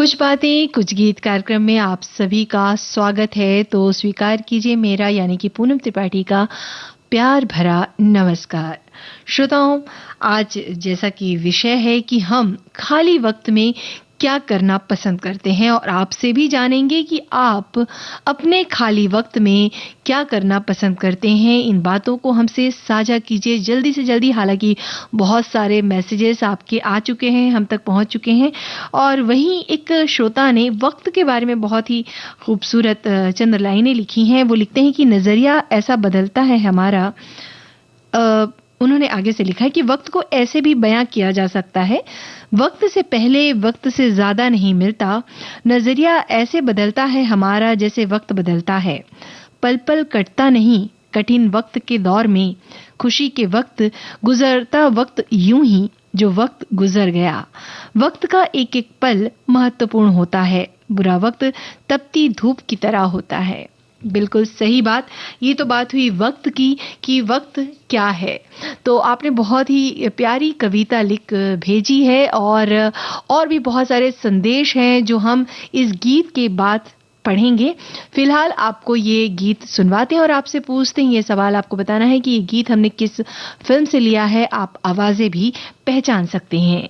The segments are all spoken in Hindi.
कुछ बातें कुछ गीत कार्यक्रम में आप सभी का स्वागत है। तो स्वीकार कीजिए मेरा यानी कि पूनम त्रिपाठी का प्यार भरा नमस्कार। श्रोताओं, आज जैसा कि विषय है कि हम खाली वक्त में क्या करना पसंद करते हैं और आपसे भी जानेंगे कि आप अपने खाली वक्त में क्या करना पसंद करते हैं। इन बातों को हमसे साझा कीजिए जल्दी से जल्दी। हालांकि बहुत सारे मैसेजेस आपके आ चुके हैं, हम तक पहुंच चुके हैं। और वहीं एक श्रोता ने वक्त के बारे में बहुत ही खूबसूरत चंद लाइनें लिखी हैं। वो लिखते हैं कि नजरिया ऐसा बदलता है हमारा। उन्होंने आगे से लिखा है कि वक्त को ऐसे भी बयां किया जा सकता है, वक्त से पहले वक्त से ज्यादा नहीं मिलता। नजरिया ऐसे बदलता है हमारा जैसे वक्त बदलता है। पल पल कटता नहीं कठिन वक्त के दौर में, खुशी के वक्त गुजरता वक्त यूं ही जो वक्त गुजर गया। वक्त का एक एक पल महत्वपूर्ण होता है, बुरा वक्त तपती धूप की तरह होता है। बिल्कुल सही बात। ये तो बात हुई वक्त की कि वक्त क्या है। तो आपने बहुत ही प्यारी कविता लिख भेजी है और भी बहुत सारे संदेश हैं जो हम इस गीत के बाद पढ़ेंगे। फिलहाल आपको ये गीत सुनवाते हैं और आपसे पूछते हैं, ये सवाल आपको बताना है कि ये गीत हमने किस फिल्म से लिया है। आप आवाजें भी पहचान सकते हैं।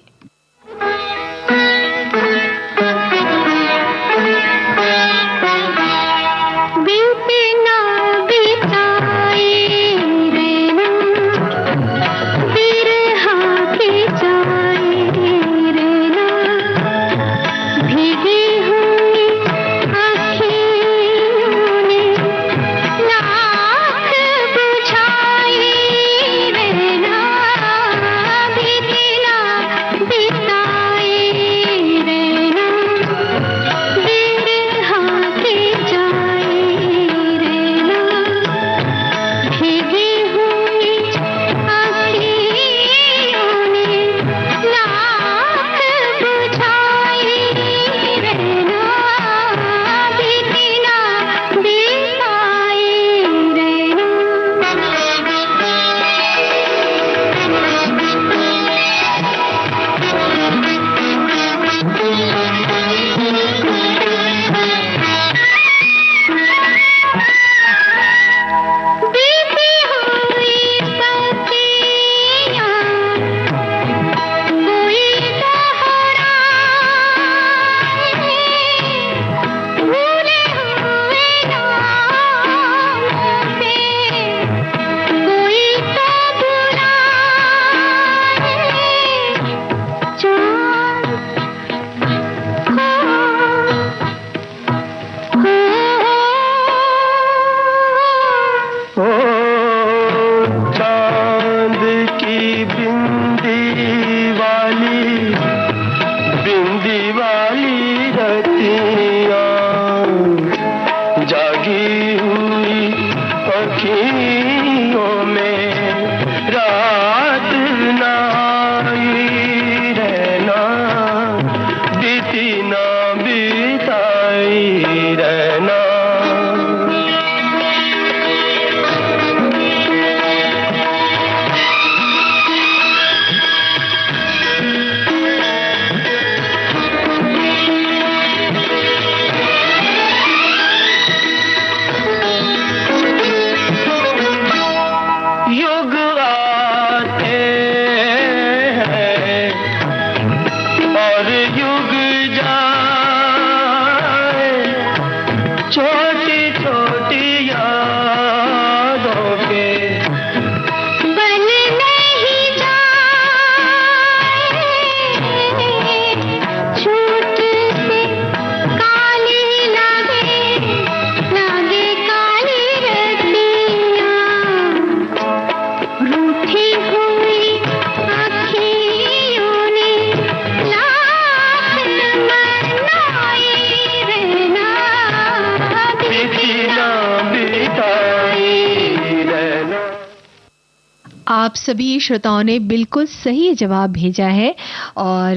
आप सभी श्रोताओं ने बिल्कुल सही जवाब भेजा है और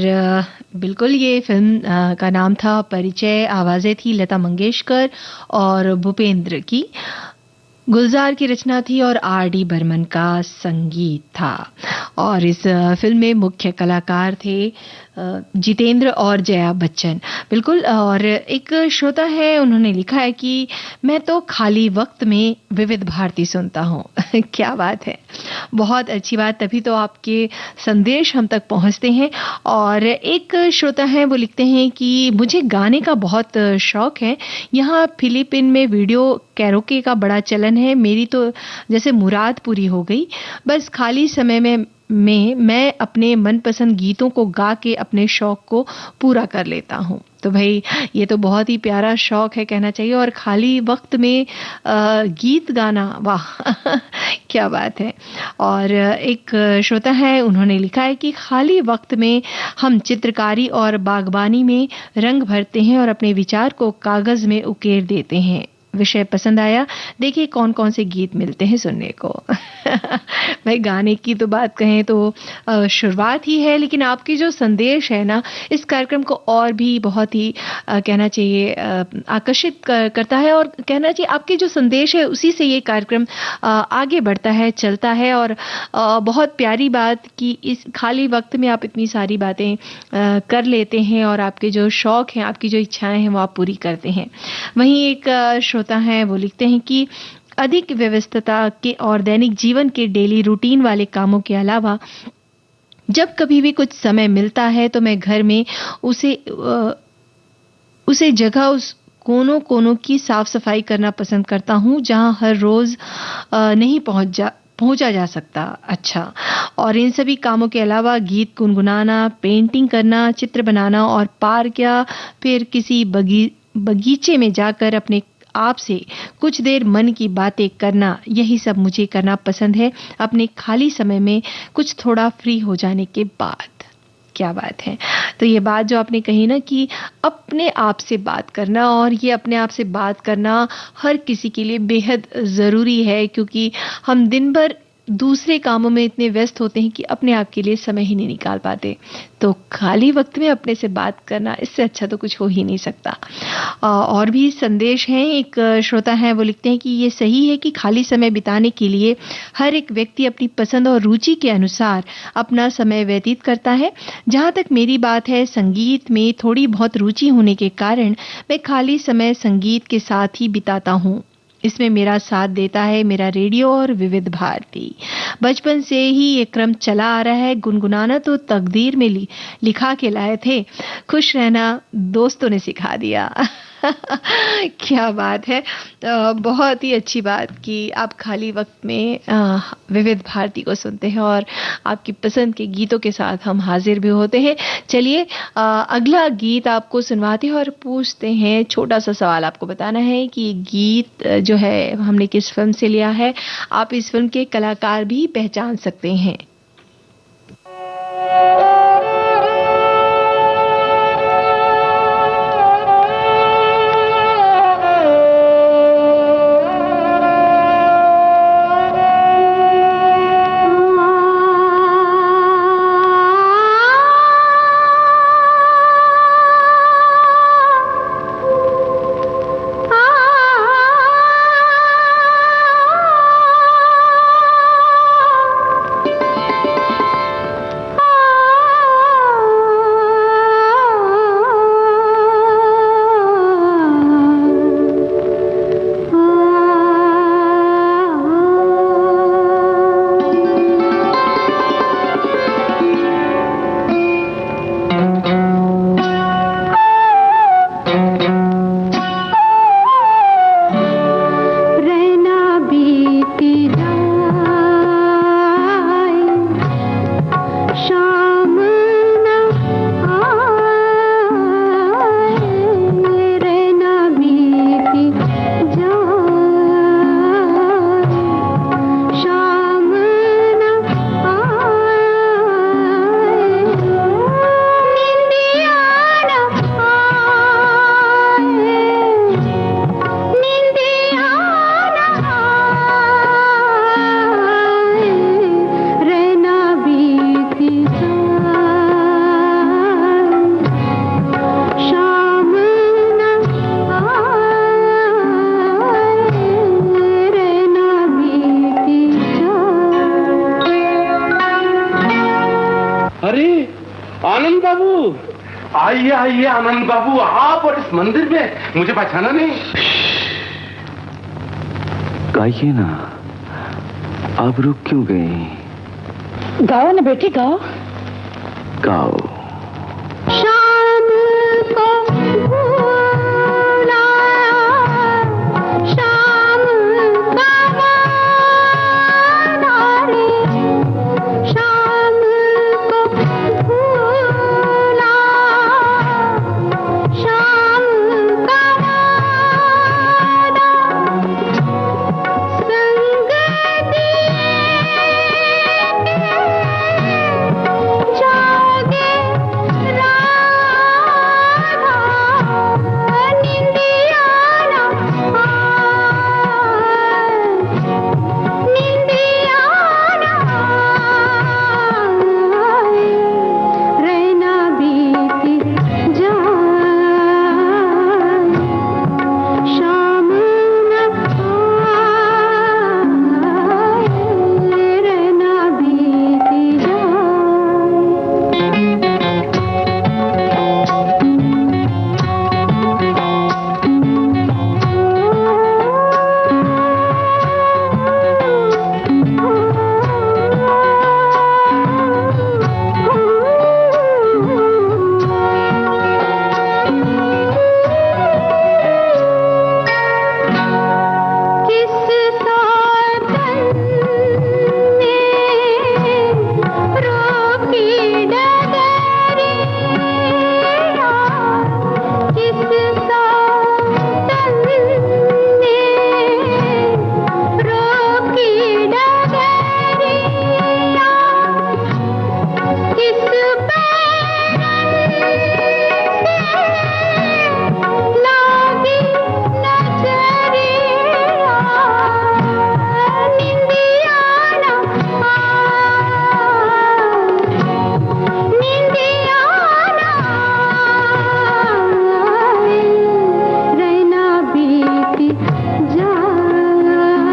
बिल्कुल ये फिल्म का नाम था परिचय। आवाजें थी लता मंगेशकर और भूपेंद्र की। गुलजार की रचना थी और R.D. बर्मन का संगीत था। और इस फिल्म में मुख्य कलाकार थे जितेंद्र और जया बच्चन। बिल्कुल। और एक श्रोता है, उन्होंने लिखा है कि मैं तो खाली वक्त में विविध भारती सुनता हूँ। क्या बात है, बहुत अच्छी बात, तभी तो आपके संदेश हम तक पहुँचते हैं। और एक श्रोता है, वो लिखते हैं कि मुझे गाने का बहुत शौक है। यहाँ फिलीपीन में वीडियो कैरोके का बड़ा चलन है। मेरी तो जैसे मुराद पूरी हो गई। बस खाली समय में मैं अपने मनपसंद गीतों को गा के अपने शौक को पूरा कर लेता हूँ। तो भाई, ये तो बहुत ही प्यारा शौक है कहना चाहिए। और खाली वक्त में गीत गाना, वाह! क्या बात है। और एक श्रोता है, उन्होंने लिखा है कि खाली वक्त में हम चित्रकारी और बागवानी में रंग भरते हैं और अपने विचार को कागज में उकेर देते हैं। विषय पसंद आया, देखिए कौन कौन से गीत मिलते हैं सुनने को। भाई, गाने की तो बात कहें तो शुरुआत ही है, लेकिन आपकी जो संदेश है ना, इस कार्यक्रम को और भी बहुत ही कहना चाहिए आकर्षित करता है। और कहना चाहिए आपके जो संदेश है, उसी से ये कार्यक्रम आगे बढ़ता है, चलता है। और बहुत प्यारी बात कि इस खाली वक्त में आप इतनी सारी बातें कर लेते हैं और आपके जो शौक हैं, आपकी जो इच्छाएं हैं, वो आप पूरी करते हैं। वहीं एक श्रोता हैं, वो लिखते हैं कि अधिक व्यस्तता के और दैनिक जीवन के डेली रूटीन वाले कामों के अलावा जब कभी भी कुछ समय मिलता है तो मैं घर में उसे जगह उस कोनों कोनों की साफ सफाई करना पसंद करता हूं जहां हर रोज नहीं पहुंचा जा सकता। अच्छा। और इन सभी कामों के अलावा गीत गुनगुनाना, पेंटिंग करना, चित्र बनाना और पार्क या फिर किसी बगीचे में जाकर अपने आप से कुछ देर मन की बातें करना, यही सब मुझे करना पसंद है अपने खाली समय में, कुछ थोड़ा फ्री हो जाने के बाद। क्या बात है। तो ये बात जो आपने कही ना कि अपने आप से बात करना, और ये अपने आप से बात करना हर किसी के लिए बेहद ज़रूरी है, क्योंकि हम दिन भर दूसरे कामों में इतने व्यस्त होते हैं कि अपने आप के लिए समय ही नहीं निकाल पाते। तो खाली वक्त में अपने से बात करना, इससे अच्छा तो कुछ हो ही नहीं सकता। और भी संदेश हैं। एक श्रोता हैं, वो लिखते हैं कि ये सही है कि खाली समय बिताने के लिए हर एक व्यक्ति अपनी पसंद और रुचि के अनुसार अपना समय व्यतीत करता है। जहाँ तक मेरी बात है, संगीत में थोड़ी बहुत रुचि होने के कारण मैं खाली समय संगीत के साथ ही बिताता हूँ। इसमें मेरा साथ देता है मेरा रेडियो और विविध भारती। बचपन से ही ये क्रम चला आ रहा है। गुनगुनाना तो तकदीर में लिखा के लाए थे, खुश रहना दोस्तों ने सिखा दिया। क्या बात है। बहुत ही अच्छी बात कि आप खाली वक्त में विविध भारती को सुनते हैं और आपकी पसंद के गीतों के साथ हम हाजिर भी होते हैं। चलिए अगला गीत आपको सुनवाते हैं और पूछते हैं, छोटा सा सवाल आपको बताना है कि गीत जो है हमने किस फिल्म से लिया है। आप इस फिल्म के कलाकार भी पहचान सकते हैं। आइए आइए आनंद बाबू, आप और इस मंदिर में, मुझे पहचाना नहीं? गाइए ना, आप रुक क्यों गई? गाओ ना बेटी, गाओ गाओ। शाम को भूला, शाम का वादा रे, शाम को भूला, शाम का वादा, संग दिए जागे राधा, निंदिया ना निंदिया ना रहना बीती जाए, शाम न आए, रहना बीती जाए। किस साधन ने रोकी डगरिया, किस साधन ने रोकी डगरिया, किस बैरन से लागी नजरिया, निंदिया ना निंदिया ना रहना बीती जाए,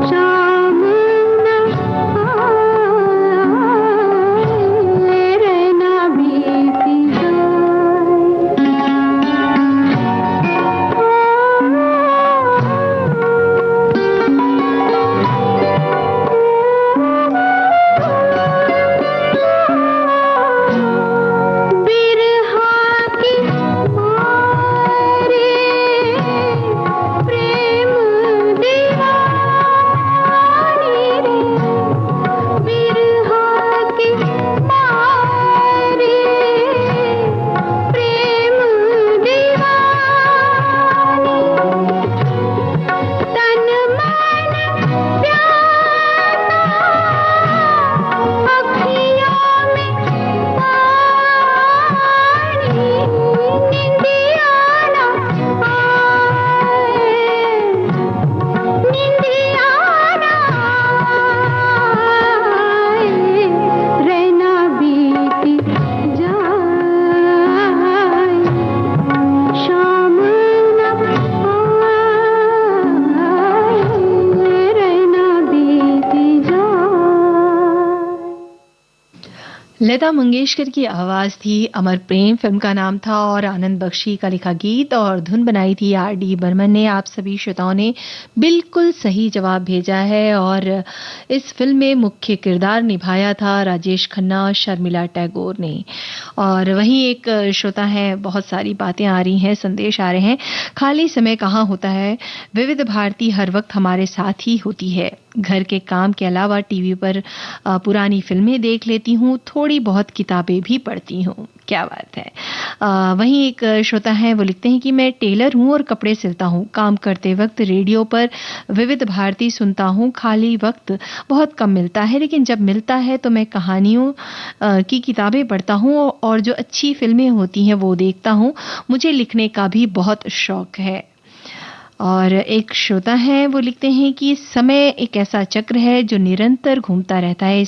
शाम न आए, रहना बीती बिरहा की मारे प्रेम दीवानी रे, बिरहा की मारे प्रेम दीवानी, तन मन प्यासा, अखियों में पानी, निंदिया ना आए, निंदिया ना आए, रहना बीती जाए, शाम न आए, रहना बीती जाए। लता मंगेशकर की आवाज थी, अमर प्रेम फिल्म का नाम था और आनंद बख्शी का लिखा गीत और धुन बनाई थी R.D. बर्मन ने। आप सभी श्रोताओं ने बिल्कुल सही जवाब भेजा है और इस फिल्म में मुख्य किरदार निभाया था राजेश खन्ना और शर्मिला टैगोर ने। और वहीं एक श्रोता है, बहुत सारी बातें आ रही हैं, संदेश आ रहे हैं। खाली समय कहाँ होता है, विविध भारती हर वक्त हमारे साथ ही होती है। घर के काम के अलावा टीवी पर पुरानी फिल्में देख लेती हूँ, थोड़ी बहुत किताबें भी पढ़ती हूँ। क्या बात है। वहीं एक श्रोता है, वो लिखते हैं कि मैं टेलर हूँ और कपड़े सिलता हूँ। काम करते वक्त रेडियो पर विविध भारती सुनता हूँ। खाली वक्त बहुत कम मिलता है, लेकिन जब मिलता है तो मैं कहानियों की किताबें पढ़ता हूँ और जो अच्छी फिल्में होती हैं वो देखता हूँ। मुझे लिखने का भी बहुत शौक है। और एक श्रोता है, वो लिखते हैं कि समय एक ऐसा चक्र है जो निरंतर घूमता रहता है,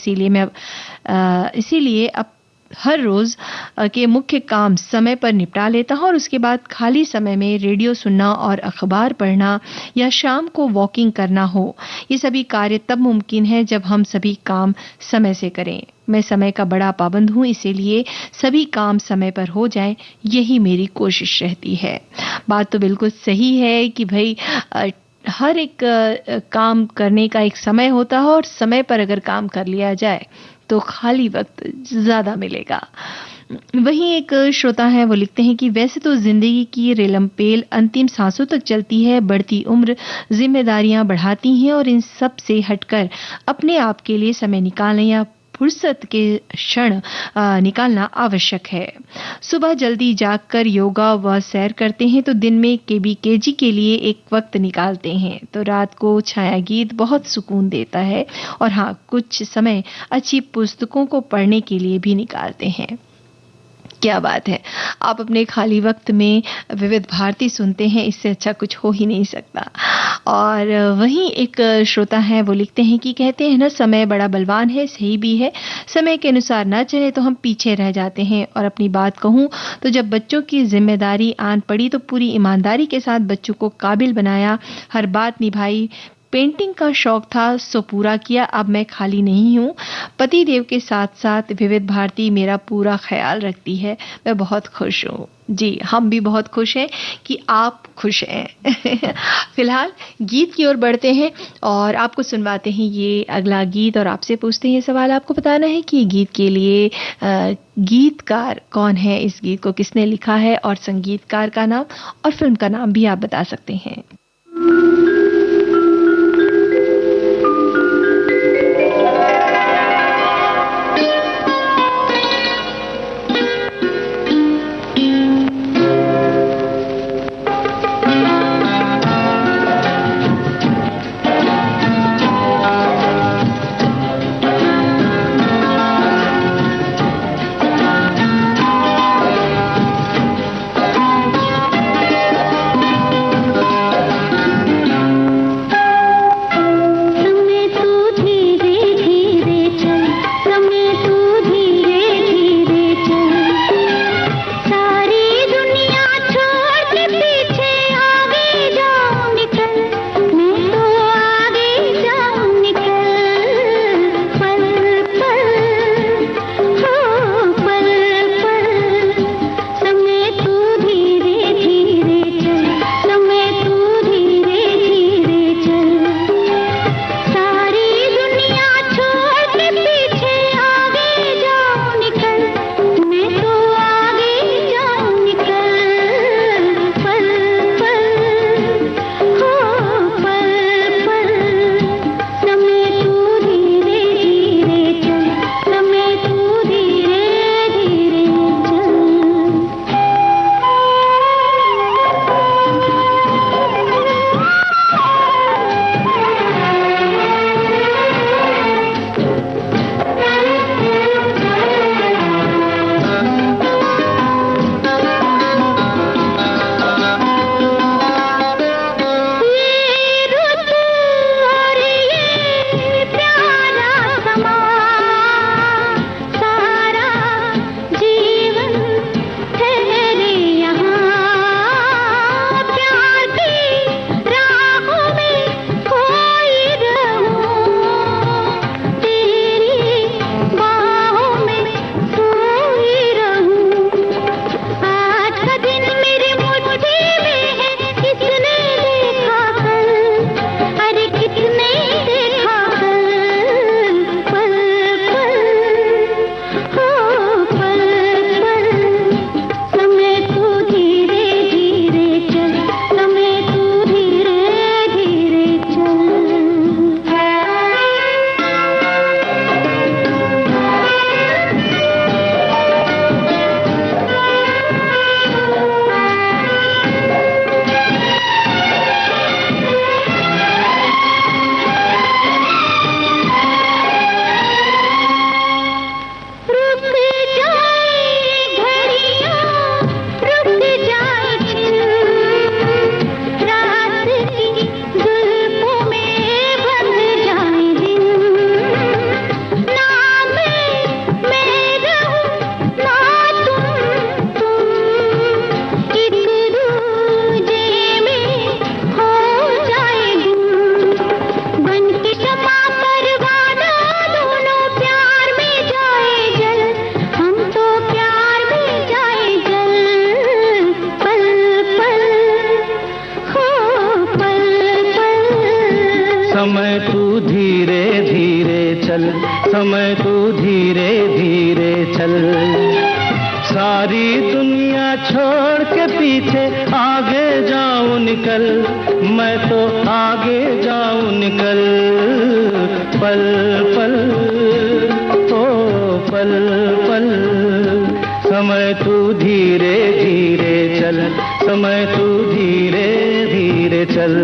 इसीलिए हर रोज के मुख्य काम समय पर निपटा लेता हूं और उसके बाद खाली समय में रेडियो सुनना और अखबार पढ़ना या शाम को वॉकिंग करना हो, ये सभी कार्य तब मुमकिन है जब हम सभी काम समय से करें। मैं समय का बड़ा पाबंद हूं, इसीलिए सभी काम समय पर हो जाएं, यही मेरी कोशिश रहती है। बात तो बिल्कुल सही है कि भाई हर एक काम करने का एक समय होता है और समय पर अगर काम कर लिया जाए तो खाली वक्त ज्यादा मिलेगा। वहीं एक श्रोता है, वो लिखते हैं कि वैसे तो जिंदगी की रेलमपेल अंतिम सांसों तक चलती है, बढ़ती उम्र जिम्मेदारियां बढ़ाती हैं और इन सब से हटकर अपने आप के लिए समय निकालने या फुर्सत के क्षण निकालना आवश्यक है। सुबह जल्दी जागकर योगा व सैर करते हैं तो दिन में केबीकेजी के लिए एक वक्त निकालते हैं, तो रात को छाया गीत बहुत सुकून देता है और हाँ, कुछ समय अच्छी पुस्तकों को पढ़ने के लिए भी निकालते हैं। क्या बात है, आप अपने खाली वक्त में विविध भारती सुनते हैं, इससे अच्छा कुछ हो ही नहीं सकता। और वहीं एक श्रोता है, वो लिखते हैं कि कहते हैं ना, समय बड़ा बलवान है, सही भी है। समय के अनुसार ना चले तो हम पीछे रह जाते हैं। और अपनी बात कहूं तो जब बच्चों की जिम्मेदारी आन पड़ी तो पूरी ईमानदारी के साथ बच्चों को काबिल बनाया, हर बात निभाई। पेंटिंग का शौक था सो पूरा किया, अब मैं खाली नहीं हूँ। पति देव के साथ साथ विविध भारती मेरा पूरा ख्याल रखती है, मैं बहुत खुश हूँ। जी, हम भी बहुत खुश हैं कि आप खुश हैं। फिलहाल गीत की ओर बढ़ते हैं और आपको सुनवाते हैं ये अगला गीत और आपसे पूछते हैं सवाल। आपको बताना है कि गीत के लिए गीतकार कौन है, इस गीत को किसने लिखा है और संगीतकार का नाम और फिल्म का नाम भी आप बता सकते हैं। सारी दुनिया समय तू धीरे धीरे चल, सारी दुनिया छोड़ के पीछे आगे जाऊं निकल, मैं तो आगे जाऊं निकल, पल पल ओ पल पल, समय तू धीरे धीरे चल, समय तू धीरे धीरे चल।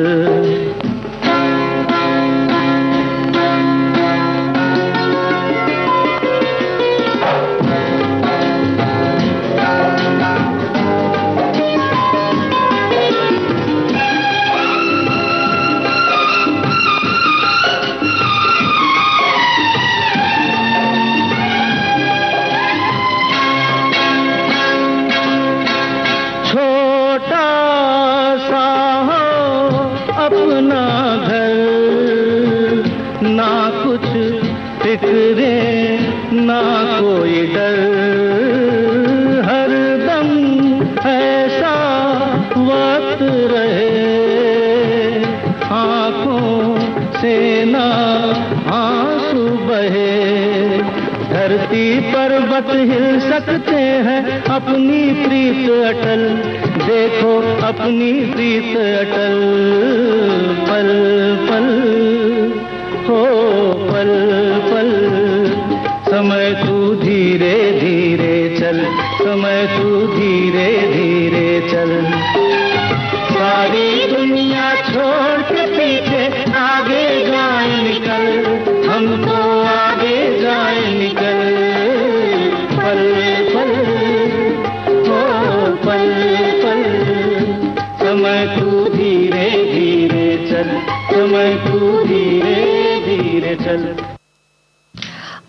ना कोई डर, हरदम ऐसा वक्त रहे, आंखों से ना आंसू बहे, धरती पर्वत हिल सकते हैं अपनी प्रीत अटल, देखो अपनी प्रीत अटल, पल पल हो पल पल, समय तू धीरे धीरे चल, समय तू धीरे धीरे चल, सारी दुनिया छोड़ के पीछे आगे जाए निकल, हम तो आगे जाए निकल, पल पल हो पल पल, समय तू धीरे धीरे चल, समय तू धीरे धीरे चल।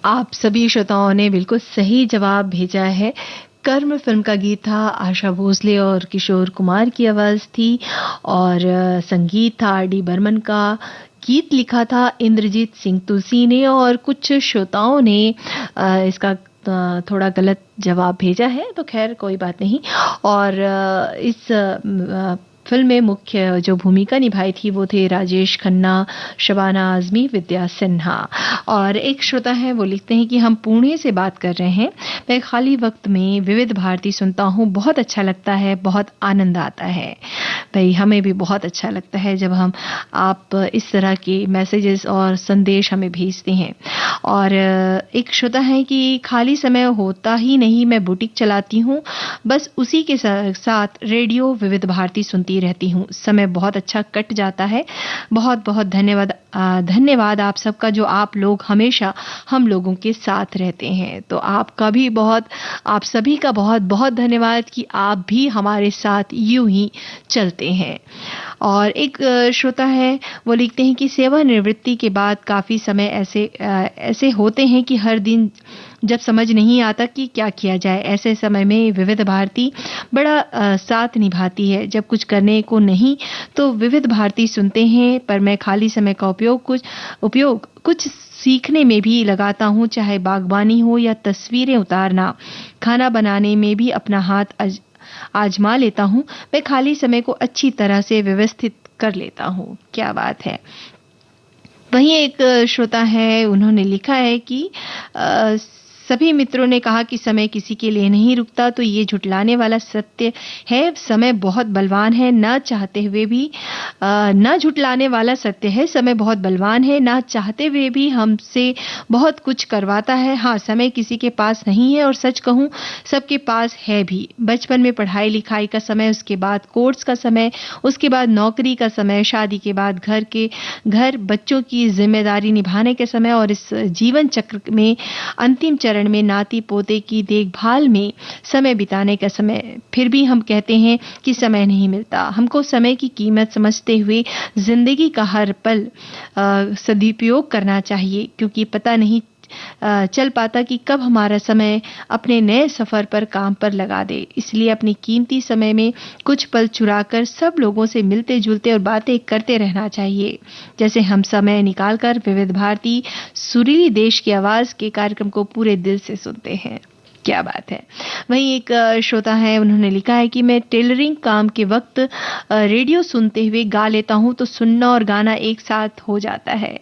आप सभी श्रोताओं ने बिल्कुल सही जवाब भेजा है। कर्म फिल्म का गीत था, आशा भोसले और किशोर कुमार की आवाज़ थी और संगीत था आर.डी. बर्मन का। गीत लिखा था इंद्रजीत सिंह तुलसी ने और कुछ श्रोताओं ने इसका थोड़ा गलत जवाब भेजा है, तो खैर कोई बात नहीं। और इस फिल्म में मुख्य जो भूमिका निभाई थी वो थे राजेश खन्ना, शबाना आजमी, विद्या सिन्हा। और एक श्रोता है वो लिखते हैं कि हम पुणे से बात कर रहे हैं, मैं खाली वक्त में विविध भारती सुनता हूँ, बहुत अच्छा लगता है, बहुत आनंद आता है। भाई हमें भी बहुत अच्छा लगता है जब आप इस तरह के मैसेजेस और संदेश हमें भेजते हैं। और एक श्रोता है कि खाली समय होता ही नहीं, मैं बुटीक चलाती हूँ, बस उसी के साथ रेडियो विविध भारती सुनती रहती हूँ, समय बहुत अच्छा कट जाता है। बहुत बहुत धन्यवाद आप सबका, जो आप लोग हमेशा हम लोगों के साथ रहते हैं। तो आपका भी आप सभी का बहुत बहुत धन्यवाद कि आप भी हमारे साथ यूं ही चलते हैं। और एक श्रोता है वो लिखते हैं कि सेवानिवृत्ति के बाद काफ़ी समय ऐसे होते हैं कि हर दिन जब समझ नहीं आता कि क्या किया जाए, ऐसे समय में विविध भारती बड़ा साथ निभाती है। जब कुछ करने को नहीं तो विविध भारती सुनते हैं, पर मैं खाली समय का उपयोग कुछ सीखने में भी लगाता हूँ, चाहे बागवानी हो या तस्वीरें उतारना। खाना बनाने में भी अपना हाथ आजमा लेता हूँ। मैं खाली समय को अच्छी तरह से व्यवस्थित कर लेता हूँ। क्या बात है। वहीं एक श्रोता है, उन्होंने लिखा है कि सभी मित्रों ने कहा कि समय किसी के लिए नहीं रुकता, तो ये झुटलाने वाला सत्य है। समय बहुत बलवान है, ना चाहते हुए भी ना झुटलाने वाला सत्य है। समय बहुत बलवान है, ना चाहते हुए भी हमसे बहुत कुछ करवाता है। हाँ, समय किसी के पास नहीं है और सच कहूँ सबके पास है भी। बचपन में पढ़ाई लिखाई का समय, उसके बाद कोर्स का समय, उसके बाद नौकरी का समय, शादी के बाद घर बच्चों की जिम्मेदारी निभाने के समय, और इस जीवन चक्र में अंतिम चरण में नाती पोते की देखभाल में समय बिताने का समय। फिर भी हम कहते हैं कि समय नहीं मिलता। हमको समय की कीमत समझते हुए जिंदगी का हर पल सदुपयोग करना चाहिए, क्योंकि पता नहीं चल पाता कि कब हमारा समय अपने नए सफर पर काम पर लगा दे। इसलिए अपनी कीमती समय में कुछ पल चुराकर सब लोगों से मिलते जुलते और बातें करते रहना चाहिए। जैसे हम समय निकालकर विविध भारती सुरीली देश की आवाज के कार्यक्रम को पूरे दिल से सुनते हैं। क्या बात है। वहीं एक श्रोता है, उन्होंने लिखा है कि मैं टेलरिंग काम के वक्त रेडियो सुनते हुए गा लेता हूं तो सुनना और गाना एक साथ हो जाता है।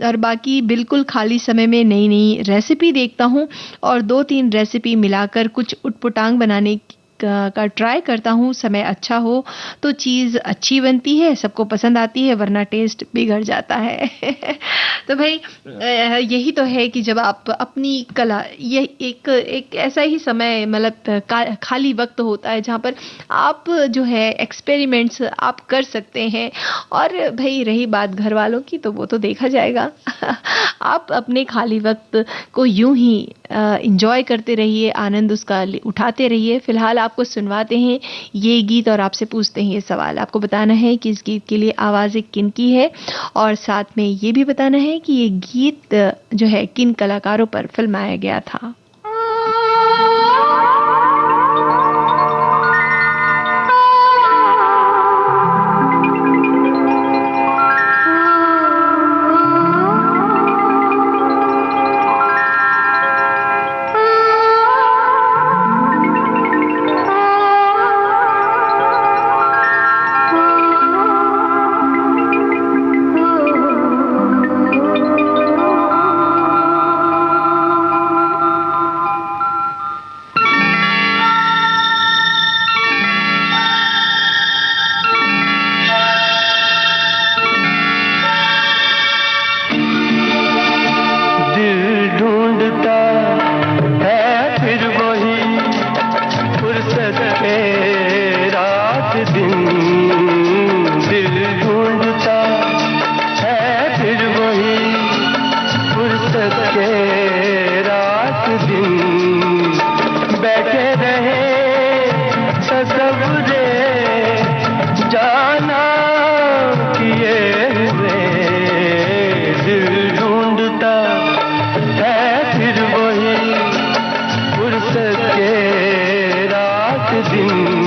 और बाकी बिल्कुल खाली समय में नई नई रेसिपी देखता हूं और 2-3 रेसिपी मिलाकर कुछ उटपटांग बनाने का ट्राई करता हूं। समय अच्छा हो तो चीज़ अच्छी बनती है, सबको पसंद आती है, वरना टेस्ट बिगड़ जाता है। तो भाई यही तो है कि जब आप अपनी कला, ये एक ऐसा ही समय मतलब खाली वक्त होता है जहाँ पर आप जो है एक्सपेरिमेंट्स आप कर सकते हैं। और भाई रही बात घर वालों की, तो वो तो देखा जाएगा। आप अपने खाली वक्त को यूं ही एंजॉय करते रहिए, आनंद उसका उठाते रहिए। फिलहाल आपको सुनवाते हैं ये गीत और आपसे पूछते हैं ये सवाल। आपको बताना है कि इस गीत के लिए आवाज़ें किन की है और साथ में ये भी बताना है कि ये गीत जो है किन कलाकारों पर फिल्माया गया था। दिन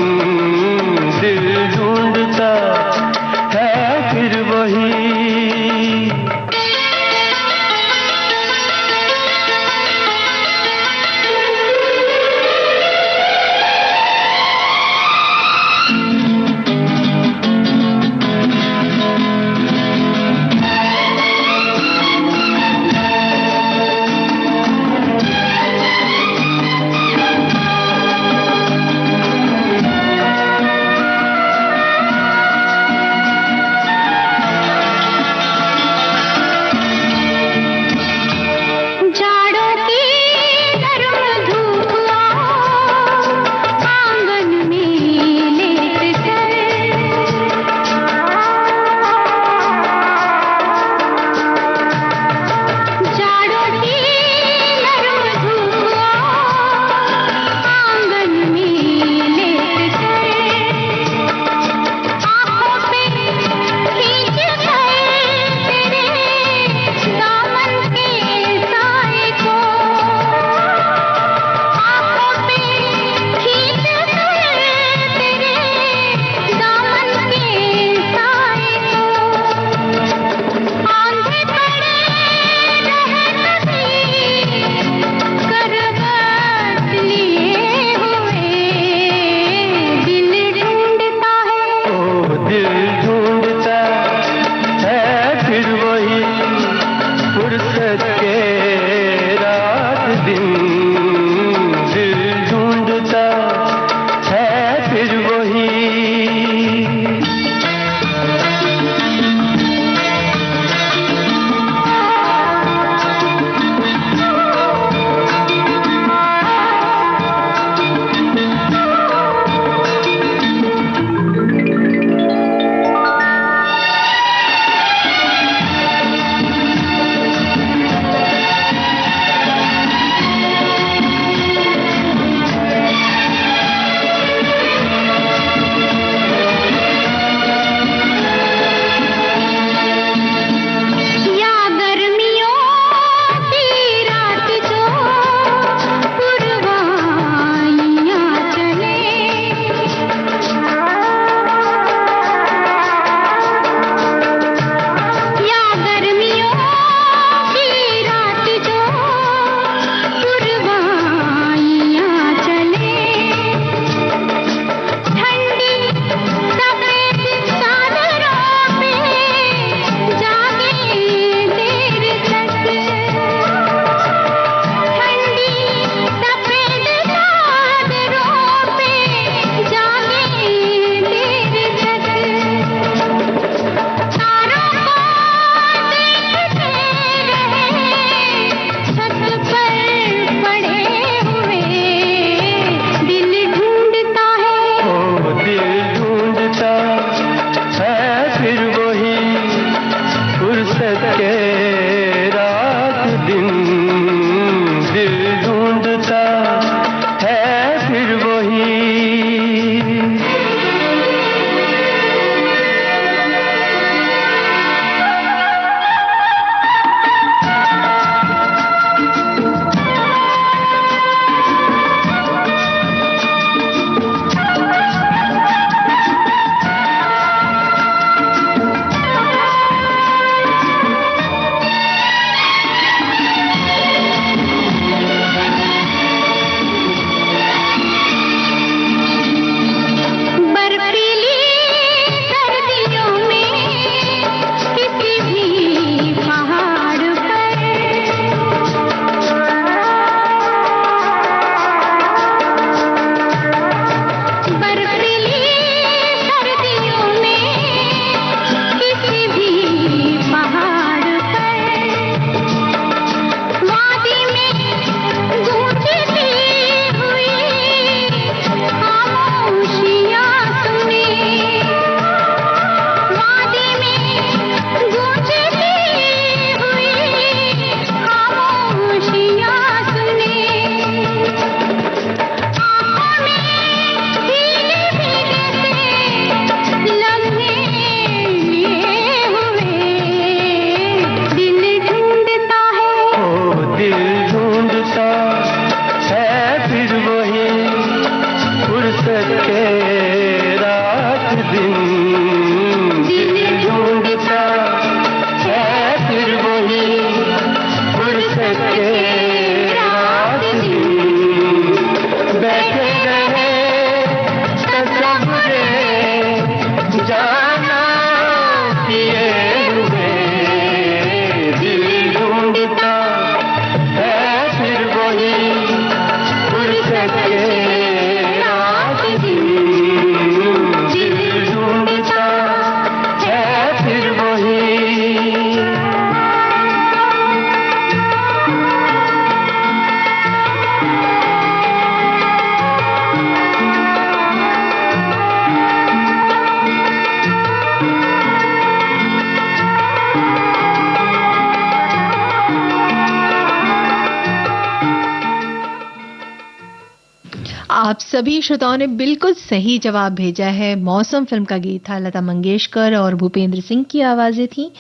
आप सभी श्रोताओं ने बिल्कुल सही जवाब भेजा है। मौसम फिल्म का गीत था, लता मंगेशकर और भूपेंद्र सिंह की आवाज़ें थी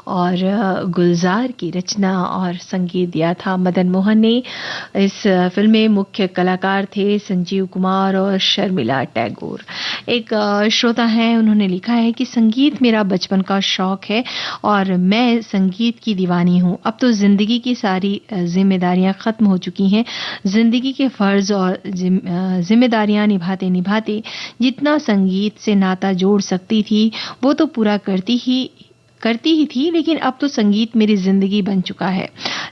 और गुलजार की रचना और संगीत दिया था मदन मोहन ने। इस फिल्म में मुख्य कलाकार थे संजीव कुमार और शर्मिला टैगोर। एक श्रोता हैं, उन्होंने लिखा है कि संगीत मेरा बचपन का शौक है और मैं संगीत की दीवानी हूँ। अब तो जिंदगी की सारी जिम्मेदारियां खत्म हो चुकी हैं। जिंदगी के फर्ज और जिम्मेदारियां निभाते निभाते जितना संगीत से नाता जोड़ सकती थी वो तो पूरा करती ही थी, लेकिन अब तो संगीत मेरी जिंदगी बन चुका है।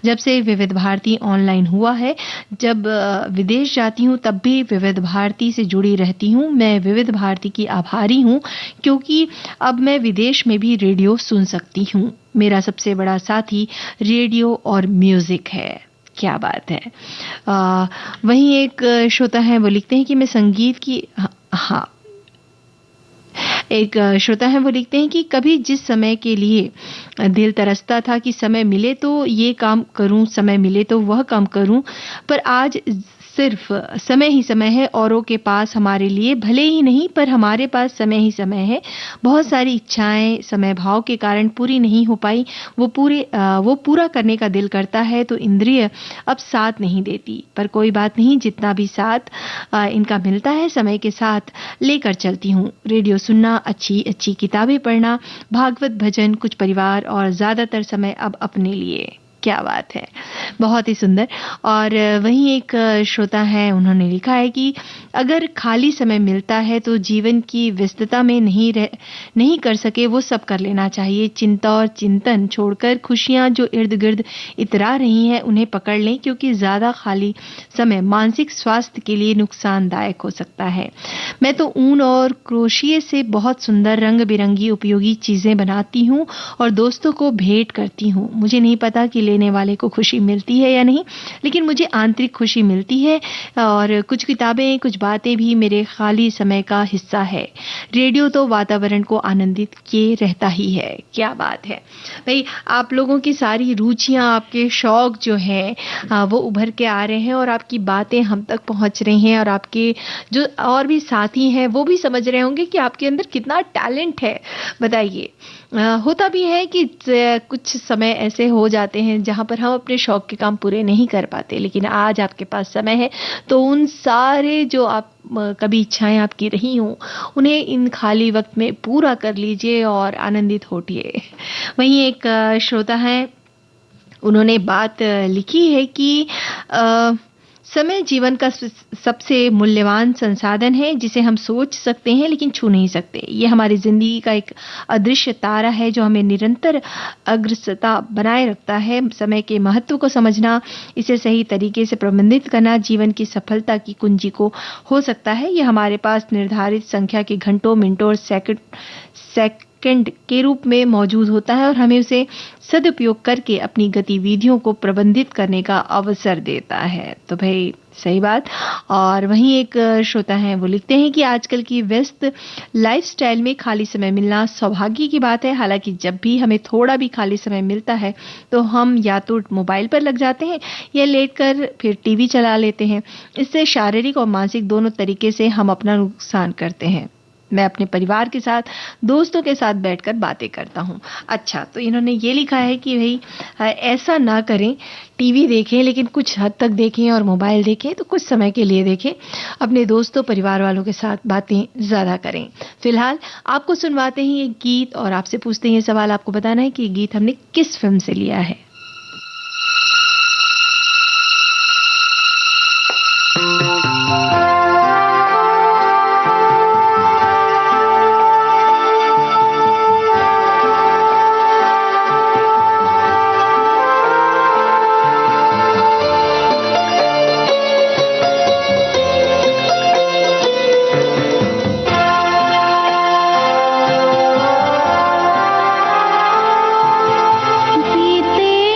जब से विविध भारती ऑनलाइन हुआ है, जब विदेश जाती हूँ तब भी विविध भारती से जुड़ी रहती हूँ। मैं विविध भारती की आभारी हूँ क्योंकि अब मैं विदेश में भी रेडियो सुन सकती हूँ। मेरा सबसे बड़ा साथी रेडियो और म्यूजिक है। क्या बात है। वहीं एक श्रोता है, वो लिखते हैं कि मैं संगीत की हाँ एक श्रोता है, वो लिखते हैं कि कभी जिस समय के लिए दिल तरसता था कि समय मिले तो ये काम करूं, समय मिले तो वह काम करूं, पर आज सिर्फ समय ही समय है। औरों के पास हमारे लिए भले ही नहीं, पर हमारे पास समय ही समय है। बहुत सारी इच्छाएं समय भाव के कारण पूरी नहीं हो पाई। वो पूरा करने का दिल करता है तो इंद्रिय अब साथ नहीं देती, पर कोई बात नहीं, जितना भी साथ इनका मिलता है समय के साथ लेकर चलती हूँ। रेडियो सुनना, अच्छी अच्छी किताबें पढ़ना, भागवत भजन, कुछ परिवार और ज्यादातर समय अब अपने लिए। क्या बात है, बहुत ही सुंदर। और वहीं एक श्रोता है, उन्होंने लिखा है कि अगर खाली समय मिलता है तो जीवन की व्यस्तता में नहीं कर सके वो सब कर लेना चाहिए। चिंता और चिंतन छोड़कर खुशियां जो इर्द गिर्द इतरा रही हैं उन्हें पकड़ लें, क्योंकि ज्यादा खाली समय मानसिक स्वास्थ्य के लिए नुकसानदायक हो सकता है। मैं तो ऊन और क्रोशिये से बहुत सुंदर रंग बिरंगी उपयोगी चीजें बनाती हूँ और दोस्तों को भेंट करती हूँ। मुझे नहीं पता कि लेने वाले को खुशी मिलती है या नहीं, लेकिन मुझे आंतरिक खुशी मिलती है। और कुछ किताबें, कुछ बातें भी मेरे खाली समय का हिस्सा है। रेडियो तो वातावरण को आनंदित किए रहता ही है। क्या बात है भाई, आप लोगों की सारी रुचियां, आपके शौक जो है वो उभर के आ रहे हैं और आपकी बातें हम तक पहुंच रही हैं और आपके जो और भी साथी हैं वो भी समझ रहे होंगे कि आपके अंदर कितना टैलेंट है। बताइए, होता भी है कि कुछ समय ऐसे हो जाते हैं जहां पर हम अपने शौक के काम पूरे नहीं कर पाते, लेकिन आज आपके पास समय है तो उन सारे जो आप कभी इच्छाएं आपकी रही हों उन्हें इन खाली वक्त में पूरा कर लीजिए और आनंदित होइए। वहीं एक श्रोता हैं, उन्होंने बात लिखी है कि समय जीवन का सबसे मूल्यवान संसाधन है जिसे हम सोच सकते हैं लेकिन छू नहीं सकते। ये हमारी जिंदगी का एक अदृश्य तारा है जो हमें निरंतर अग्रसरता बनाए रखता है। समय के महत्व को समझना, इसे सही तरीके से प्रबंधित करना जीवन की सफलता की कुंजी को हो सकता है। ये हमारे पास निर्धारित संख्या के घंटों, मिनटों और सेकंड के रूप में मौजूद होता है और हमें उसे सदुपयोग करके अपनी गतिविधियों को प्रबंधित करने का अवसर देता है। तो भाई सही बात। और वहीं एक श्रोता हैं, वो लिखते हैं कि आजकल की व्यस्त लाइफस्टाइल में खाली समय मिलना सौभाग्य की बात है। हालांकि जब भी हमें थोड़ा भी खाली समय मिलता है तो हम या तो मोबाइल पर लग जाते हैं या लेटकर फिर टीवी चला लेते हैं। इससे शारीरिक और मानसिक दोनों तरीके से हम अपना नुकसान करते हैं। मैं अपने परिवार के साथ, दोस्तों के साथ बैठकर बातें करता हूँ। अच्छा, तो इन्होंने ये लिखा है कि भाई ऐसा ना करें, टीवी देखें लेकिन कुछ हद तक देखें और मोबाइल देखें तो कुछ समय के लिए देखें। अपने दोस्तों, परिवार वालों के साथ बातें ज़्यादा करें। फिलहाल आपको सुनवाते हैं एक गीत और आपसे पूछते हैं ये सवाल, आपको बताना है कि ये गीत हमने किस फिल्म से लिया है। जीते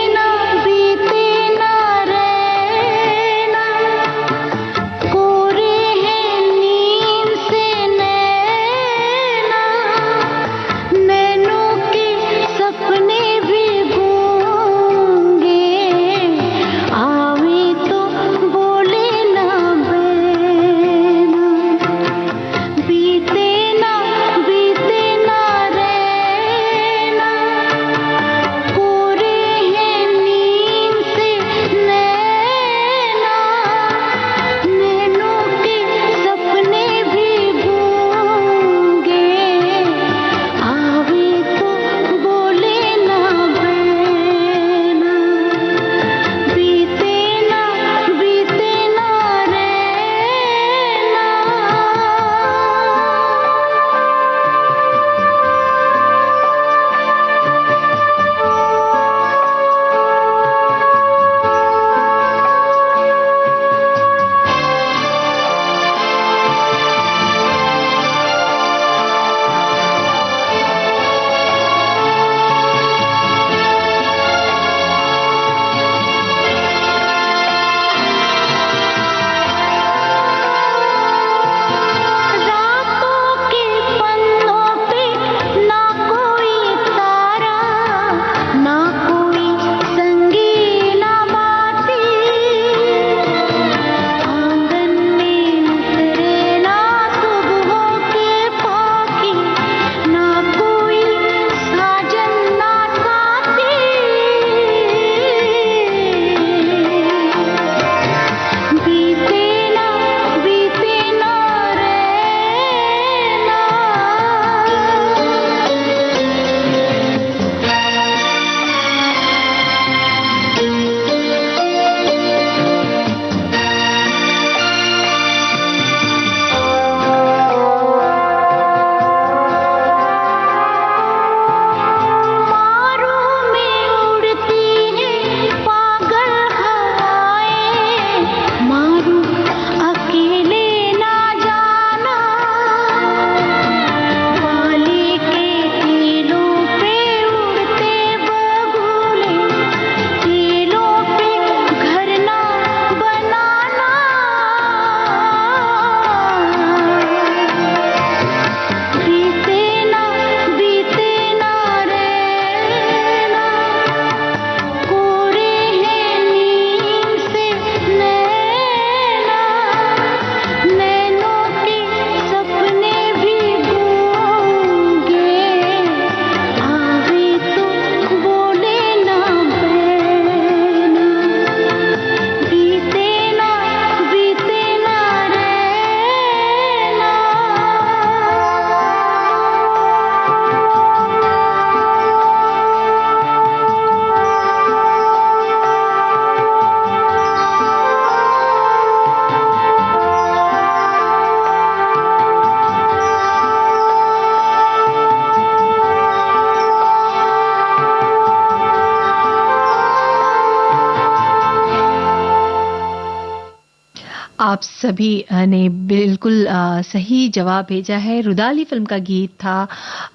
आप सभी ने बिल्कुल सही जवाब भेजा है। रुदाली फिल्म का गीत था,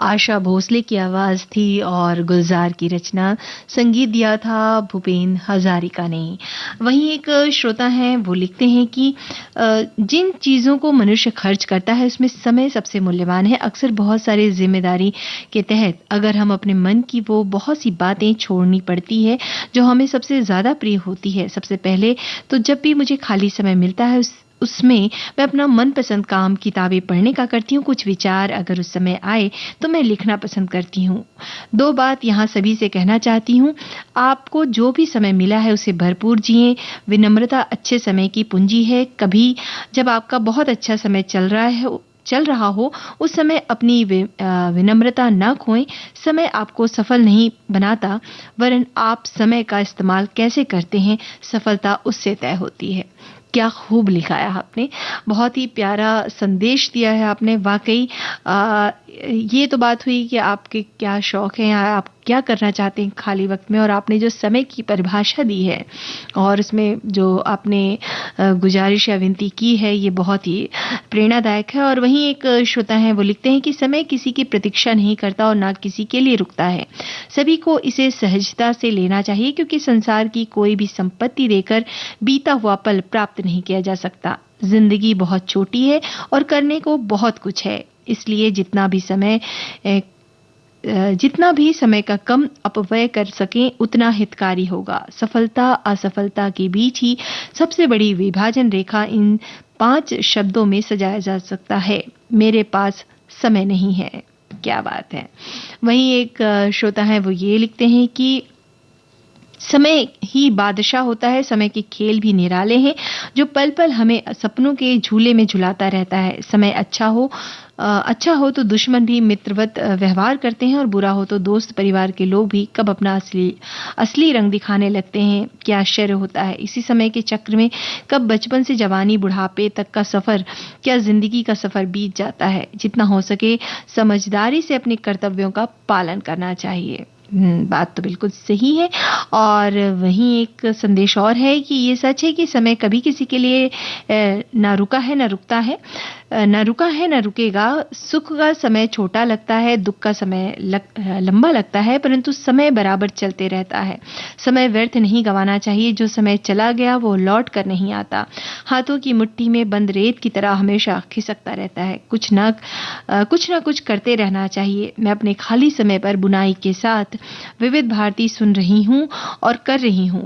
आशा भोसले की आवाज़ थी और गुलजार की रचना, संगीत दिया था भूपेन हजारिका ने। वहीं एक श्रोता हैं, वो लिखते हैं कि जिन चीज़ों को मनुष्य खर्च करता है उसमें समय सबसे मूल्यवान है। अक्सर बहुत सारी जिम्मेदारी के तहत अगर हम अपने मन की वो बहुत सी बातें छोड़नी पड़ती है जो हमें सबसे ज़्यादा प्रिय होती है। सबसे पहले तो जब भी मुझे खाली समय मिलता है उसमें मैं अपना मनपसंद काम किताबें पढ़ने का करती हूँ। कुछ विचार अगर उस समय आए तो मैं लिखना पसंद करती हूँ। दो बात यहाँ सभी से कहना चाहती हूँ, आपको जो भी समय मिला है उसे भरपूर जिएं। विनम्रता अच्छे समय की पूंजी है। कभी जब आपका बहुत अच्छा समय चल रहा हो उस समय अपनी विनम्रता न खोएं। समय आपको सफल नहीं बनाता, वरन आप समय का इस्तेमाल कैसे करते हैं सफलता उससे तय होती है। क्या खूब लिखा है आपने, बहुत ही प्यारा संदेश दिया है आपने। वाकई ये तो बात हुई कि आपके क्या शौक हैं, आप क्या करना चाहते हैं खाली वक्त में, और आपने जो समय की परिभाषा दी है और उसमें जो आपने गुजारिश या विनती की है ये बहुत ही प्रेरणादायक है। और वहीं एक श्रोता हैं, वो लिखते हैं कि समय किसी की प्रतीक्षा नहीं करता और ना किसी के लिए रुकता है। सभी को इसे सहजता से लेना चाहिए, क्योंकि संसार की कोई भी संपत्ति देकर बीता हुआ पल प्राप्त नहीं किया जा सकता। जिंदगी बहुत छोटी है और करने को बहुत कुछ है, इसलिए जितना भी समय का कम अपव्यय कर सकें उतना हितकारी होगा। सफलता असफलता के बीच ही सबसे बड़ी विभाजन रेखा इन 5 शब्दों में सजाया जा सकता है, मेरे पास समय नहीं है। क्या बात है। वहीं एक श्रोता है, वो ये लिखते हैं कि समय ही बादशाह होता है, समय के खेल भी निराले हैं, जो पल पल हमें सपनों के झूले में झुलाता रहता है। समय अच्छा हो तो दुश्मन भी मित्रवत व्यवहार करते हैं और बुरा हो तो दोस्त परिवार के लोग भी कब अपना असली रंग दिखाने लगते हैं, क्या आश्चर्य होता है। इसी समय के चक्र में कब बचपन से जवानी बुढ़ापे तक का सफर, क्या जिंदगी का सफर बीत जाता है। जितना हो सके समझदारी से अपने कर्तव्यों का पालन करना चाहिए। बात तो बिल्कुल सही है। और वहीं एक संदेश और है कि ये सच है कि समय कभी किसी के लिए ना रुका है ना रुकता है, ना रुका है ना रुकेगा। सुख का समय छोटा लगता है, दुख का समय लंबा लगता है, परंतु समय बराबर चलते रहता है। समय व्यर्थ नहीं गंवाना चाहिए, जो समय चला गया वो लौट कर नहीं आता। हाथों की मुट्ठी में बंद रेत की तरह हमेशा खिसकता रहता है। कुछ ना कुछ करते रहना चाहिए। मैं अपने खाली समय पर बुनाई के साथ विविध भारती सुन रही हूँ और कर रही हूँ।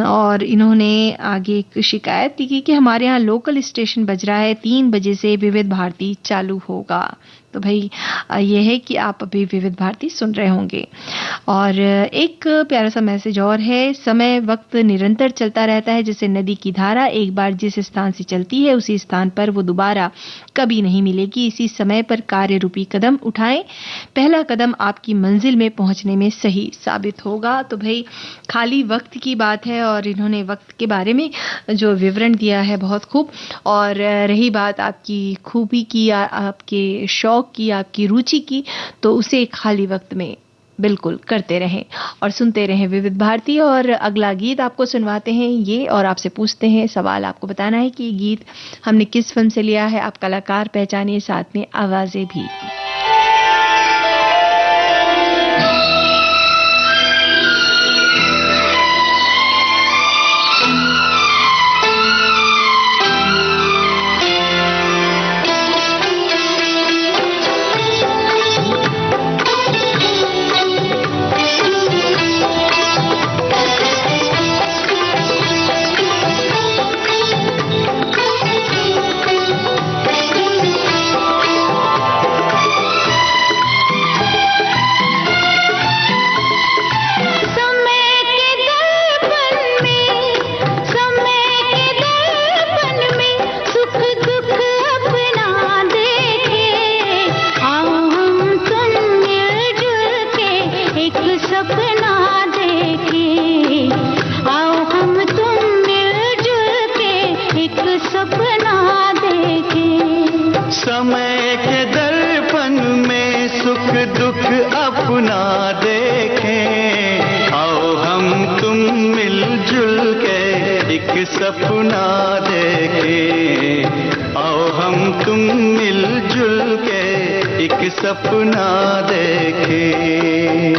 और इन्होंने आगे एक शिकायत की कि हमारे यहाँ लोकल स्टेशन बज रहा है, 3 बजे से विविध भारती चालू होगा। तो भाई ये है कि आप अभी विविध भारती सुन रहे होंगे। और एक प्यारा सा मैसेज और है, समय वक्त निरंतर चलता रहता है, जैसे नदी की धारा एक बार जिस स्थान से चलती है उसी स्थान पर वो दोबारा कभी नहीं मिलेगी। इसी समय पर कार्य रूपी कदम उठाएं, पहला कदम आपकी मंजिल में पहुंचने में सही साबित होगा। तो भाई खाली वक्त की बात है और इन्होंने वक्त के बारे में जो विवरण दिया है बहुत खूब। और रही बात आपकी खूबी की, आपके शौक की, आपकी रुचि की, तो उसे खाली वक्त में बिल्कुल करते रहें और सुनते रहें विविध भारती। और अगला गीत आपको सुनवाते हैं ये, और आपसे पूछते हैं सवाल, आपको बताना है कि ये गीत हमने किस फिल्म से लिया है। आप कलाकार पहचानिए, साथ में आवाजें भी। समय के दर्पण में सुख दुख अपना देखें, आओ हम तुम मिलजुल के एक सपना देखें। आओ हम तुम मिलजुल के एक सपना देखें।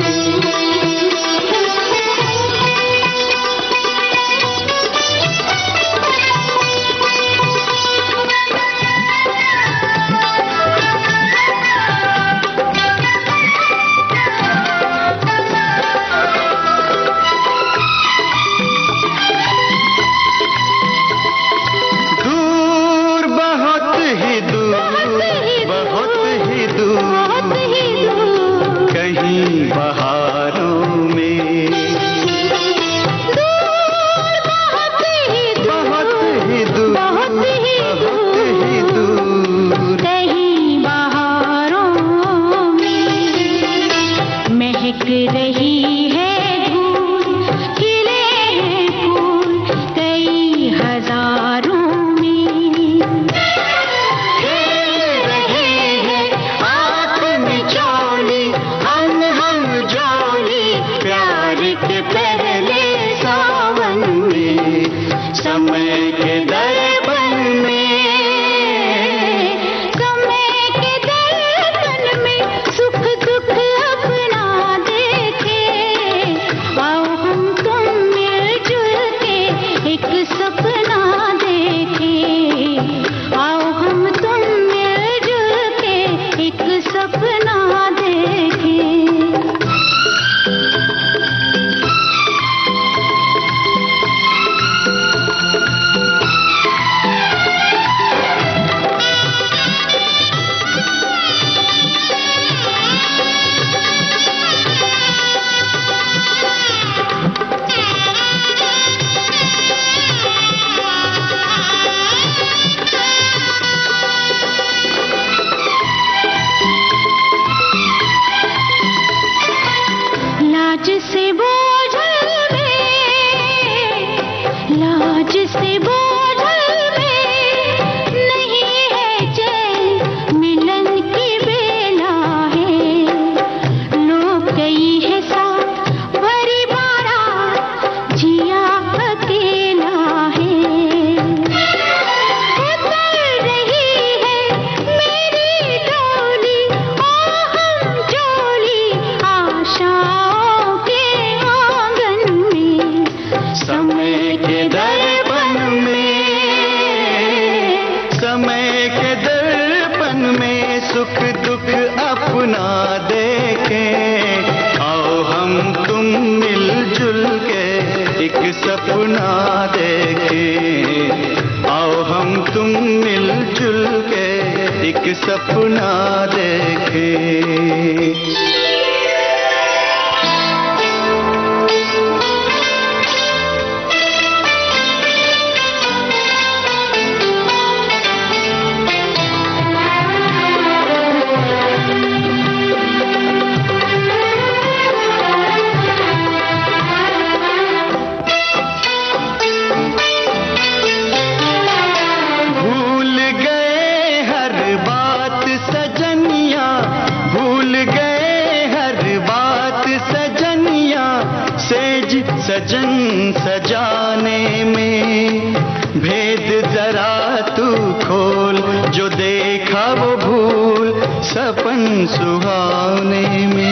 सजन सजाने में भेद जरा तू खोल, जो देखा वो भूल सपन सुहाने में।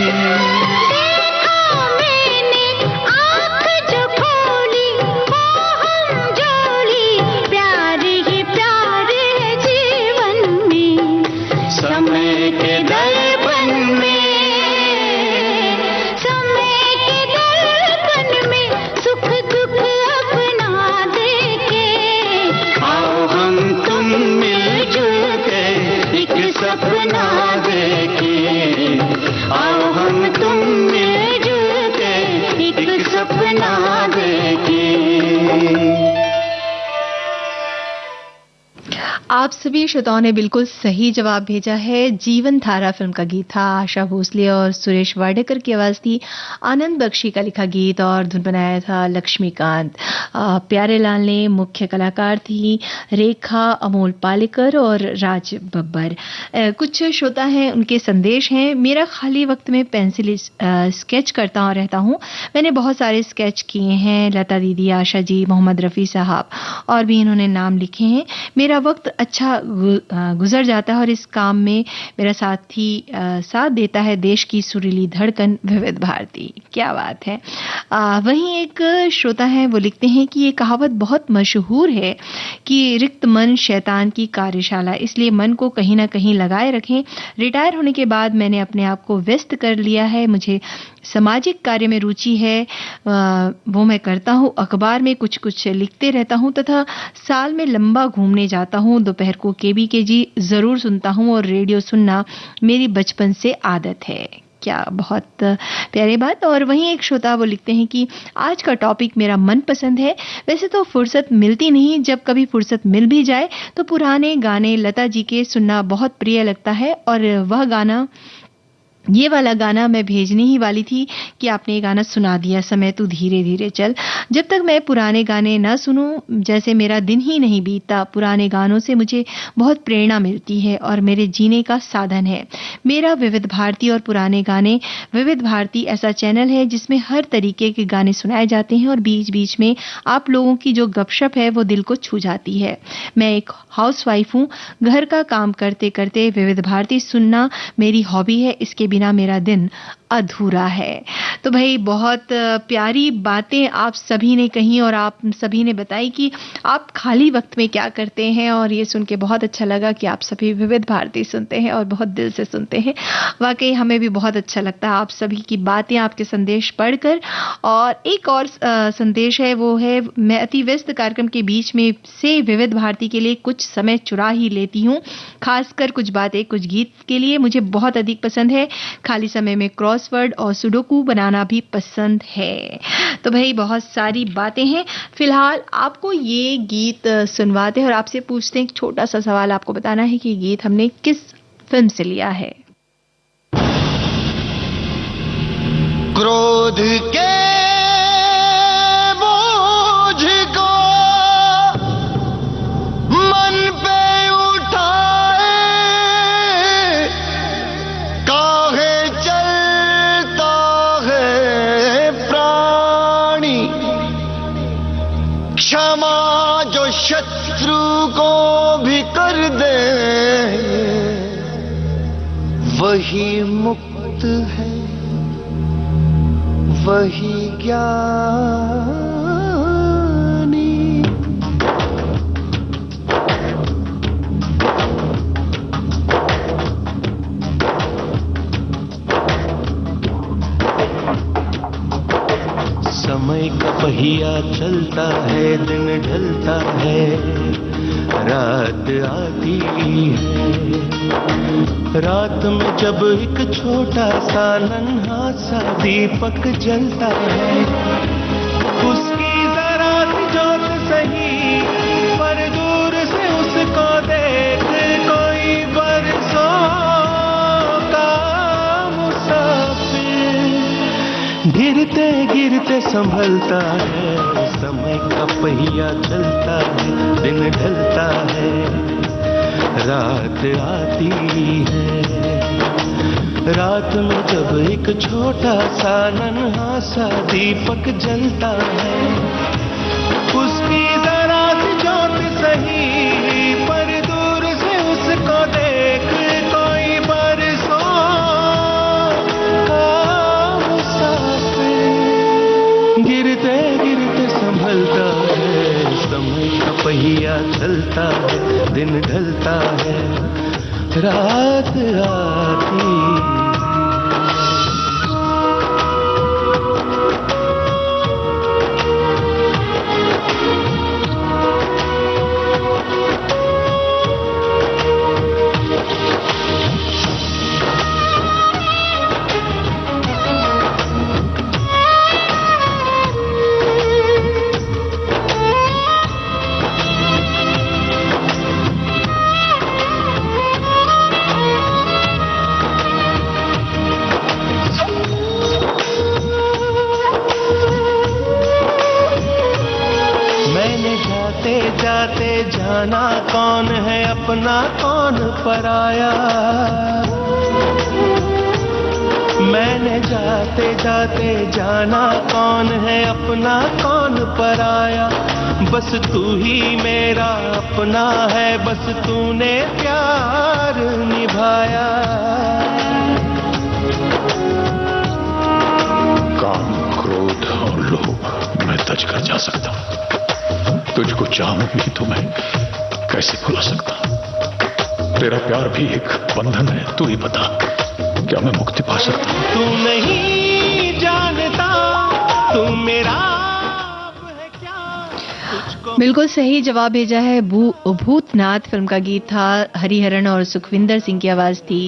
आप सभी श्रोताओं ने बिल्कुल सही जवाब भेजा है। जीवन धारा फिल्म का गीत था। आशा भोसले और सुरेश वाडेकर की आवाज थी। आनंद बख्शी का लिखा गीत और धुन बनाया था लक्ष्मीकांत। प्यारेलाल ने मुख्य कलाकार थी रेखा, अमोल पालेकर और राज बब्बर। कुछ श्रोता हैं, उनके संदेश हैं। मेरा खाली वक्त में पेंसिल स्केच करता रहता हूँ। मैंने बहुत सारे स्केच किए हैं। लता दीदी, आशा जी, मोहम्मद रफ़ी साहब और भी इन्होंने नाम लिखे हैं। मेरा वक्त अच्छा गुजर जाता है और इस काम में मेरा साथ देता है देश की सुरीली धड़कन विविध भारती। क्या बात है। वहीं एक श्रोता है, वो लिखते हैं कि ये कहावत बहुत मशहूर है कि रिक्त मन शैतान की कार्यशाला, इसलिए मन को कहीं ना कहीं लगाए रखें। रिटायर होने के बाद मैंने अपने आप को व्यस्त कर लिया है। मुझे सामाजिक कार्य में रुचि है, वो मैं करता हूँ। अखबार में कुछ कुछ लिखते रहता हूँ तथा साल में लंबा घूमने जाता हूँ। दोपहर को KBKG जरूर सुनता हूँ और रेडियो सुनना मेरी बचपन से आदत है। क्या बहुत प्यारी बात। और वहीं एक श्रोता वो लिखते हैं कि आज का टॉपिक मेरा मनपसंद है। वैसे तो फुर्सत मिलती नहीं, जब कभी फुर्सत मिल भी जाए तो पुराने गाने लता जी के सुनना बहुत प्रिय लगता है। और वह गाना, ये वाला गाना मैं भेजने ही वाली थी कि आपने ये गाना सुना दिया, समय तू धीरे धीरे चल। जब तक मैं पुराने गाने ना सुनूं, जैसे मेरा दिन ही नहीं बीतता। पुराने गानों से मुझे बहुत प्रेरणा मिलती है और मेरे जीने का साधन है। मेरा विविध भारती और पुराने गाने। विविध भारती ऐसा चैनल है जिसमें हर तरीके के गाने सुनाए जाते हैं और बीच बीच में आप लोगों की जो गपशप है वो दिल को छू जाती है। मैं एक हाउसवाइफ हूँ। घर का काम करते करते विविध भारती सुनना मेरी हॉबी है। इसके बिना मेरा दिन अधूरा है। तो भाई बहुत प्यारी बातें आप सभी ने कही और आप सभी ने बताई कि आप खाली वक्त में क्या करते हैं। और ये सुन के बहुत अच्छा लगा कि आप सभी विविध भारती सुनते हैं और बहुत दिल से सुनते हैं। वाकई हमें भी बहुत अच्छा लगता है आप सभी की बातें, आपके संदेश पढ़कर। और एक और संदेश है, वो है मैं अति व्यस्त कार्यक्रम के बीच में से विविध भारती के लिए कुछ समय चुरा ही लेती हूँ, खासकर कुछ बातें कुछ गीत के लिए मुझे बहुत अधिक पसंद है। खाली समय में क्रॉसवर्ड और सुडोकू बनाना भी पसंद है। तो भाई बहुत सारी बातें हैं। फिलहाल आपको ये गीत सुनवाते हैं और आपसे पूछते हैं एक छोटा सा सवाल। आपको बताना है कि गीत हमने किस फिल्म से लिया है। क्रोध के बोझ को मन पे उठाए काहे चलता है प्राणी, क्षमा जो शत्रु को भी कर दे वही मुक्त है, वही ज्ञानी। समय का पहिया चलता है, दिन ढलता है, रात आती है। रात में जब एक छोटा सा नन्हा सा दीपक जलता है, उसकी जरा सी जोत सही पर दूर से उसको देख कोई बरसों का मुसाफिर गिरते गिरते संभलता है। समय का पहिया चलता है, दिन ढलता है, रात आती है। रात में जब एक छोटा सा नन्हा सा दीपक जलता है, उसकी जरा सी जोत सही पर दूर से उसको देख कोई बरसों का मुसाफिर गिरते गिरते संभलता है। समय का पहिया चलता है, दिन ढलता है, रात आती है। अपना कौन पराया। मैंने जाते जाते जाना कौन है अपना कौन पराया। बस तू ही मेरा अपना है, बस तूने प्यार निभाया। काम, क्रोध और लोभ मैं तज कर जा सकता हूं। तुझको चाहूं भी तो मैं कैसे भुला सकता। तेरा प्यार भी एक बंधन है, तू ही बता क्या मैं मुक्ति पा सकता हूं? तू नहीं जानता तू मेरा है क्या। बिल्कुल सही जवाब भेजा है। भूतनाथ फिल्म का गीत था। हरिहरन और सुखविंदर सिंह की आवाज थी।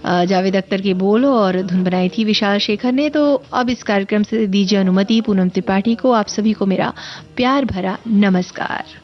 जावेद अख्तर के बोल और धुन बनाई थी विशाल शेखर ने। तो अब इस कार्यक्रम से दीजिए अनुमति पूनम त्रिपाठी को। आप सभी को मेरा प्यार भरा नमस्कार।